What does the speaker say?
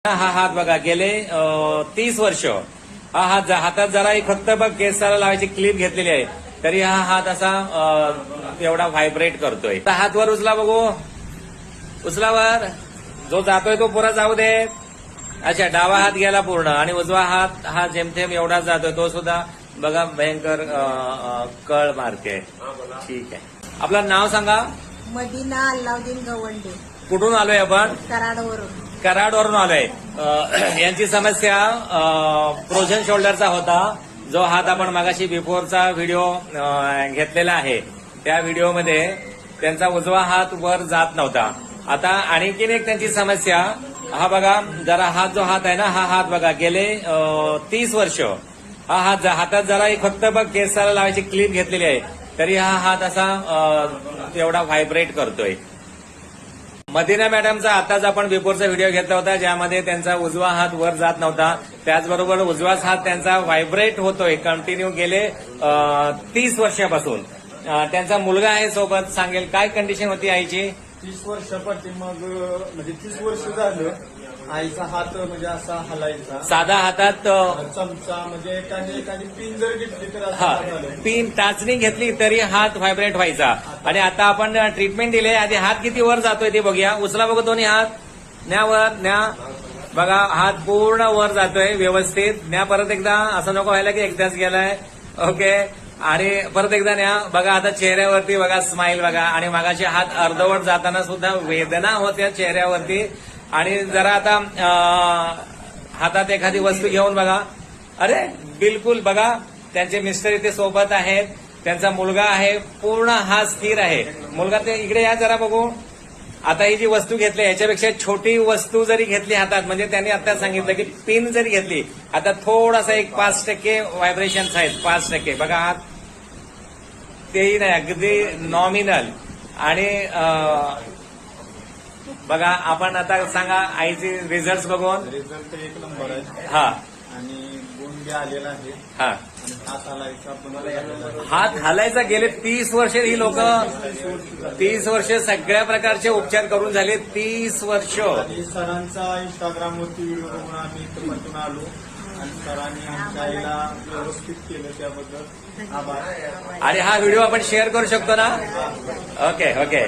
हा हात बघा गेले 30 वर्ष हा हात हातात जरा एक फक्त बघ केसाला लावायची क्लिप घेतलेली आहे तरी हा हात असा एवढा व्हायब्रेट करतोय. हात वर उचला बघू, उचलावर जो जातोय तो पुरा जाऊ दे. अच्छा, डावा हात गेला पूर्ण आणि उजवा हात हा जेमतेम एवढा जातोय तो सुद्धा बघा भयंकर कळ मारते. ठीक आहे, आपलं नाव सांगा. मदिना अल्लाउद्दीन गवंडे. कुठून आलोय आपण? कराडवरून. कराडवरून आलोय. यांची समस्या फ्रोझन शोल्डरचा होता. जो हात आपण मगाशी बिफोरचा व्हिडिओ घेतलेला आहे त्या व्हिडिओमध्ये त्यांचा उजवा हात वर जात नव्हता. आता आणखीन एक त्यांची समस्या, हा बघा जरा हात जो हात आहे ना, हा हात बघा गेले 30 वर्ष हा हात हातात जरा एक फक्त बघ केसाला लावायची क्लिप घेतलेली आहे तरी हा हात असा एवढा व्हायब्रेट करतोय. मदिना मॅडमचा आताच आपण बिफोरचा व्हिडिओ घेतला होता ज्यामध्ये त्यांचा उजवा हात वर जात नव्हता. त्याचबरोबर उजवाच हात त्यांचा व्हायब्रेट होतोय कंटिन्यू गेले 30 वर्षापासून. त्यांचा मुलगा आहे सोबत, सांगेल काय कंडिशन होती आईची. 30 वर्षापाठी मग म्हणजे 30 वर्ष झालं आईचा हात म्हणजे असा हलायचा. साधा हातात चमचा म्हणजे एखादी पिन जर घेतली तर हा असं झालं. पिन टाचणी घेतली तरी हात व्हायब्रेट व्हायचा. आणि आता आपण ट्रीटमेंट दिले, आधी हात किती वर जातोय ते बघूया. उचला बघू दोन्ही हात, न्या वर न्या. बघा हात पूर्ण वर जातोय व्यवस्थित. न्या परत एकदा, असं नको व्हायला की एकदाच गेलाय. ओके, आणि परत एकदा न्या. बघा आता चेहऱ्यावरती बघा स्माईल बघा. आणि मगाचे हात अर्धवट जाताना सुद्धा वेदना होत्या चेहऱ्यावरती. आणि जरा आता हातात एखादी वस्तू घेऊन बघा. अरे बिलकुल बघा, त्यांचे मिस्टर इथे सोबत आहेत, त्यांचा मुलगा आहे, पूर्ण हात स्थिर आहे. मुलगा ते इकडे या जरा बघू. आता ही जी वस्तू घेतली याच्यापेक्षा छोटी वस्तू जरी घेतली हातात, म्हणजे त्यांनी आता सांगितलं की पिन जरी घेतली, आता थोडासा एक 5% व्हायब्रेशन्स आहेत. 5% बघा हात, तेही नाही, अगदी नॉमिनल. आणि बघा आपण आता सांगा आईचे रिझल्ट बघून. रिझल्ट एक नंबर आहे. हा, आणि गुण बी आलेला आहे. हा, आणि हात हलायचा पुन्हा हात हलायचा. गेले 30 वर्ष ही लोक 30 वर्ष सगळ्या प्रकारचे उपचार करून झाले. 30 वर्ष. आणि सरांचा इंस्टाग्रामवरती व्हिडिओ बघून आम्ही इथपर्यंत आलो आणि सरांनी आमच्या आईला व्यवस्थित केलं, त्याबद्दल आभार. आणि हा व्हिडिओ आपण शेअर करू शकतो ना. Okay okay.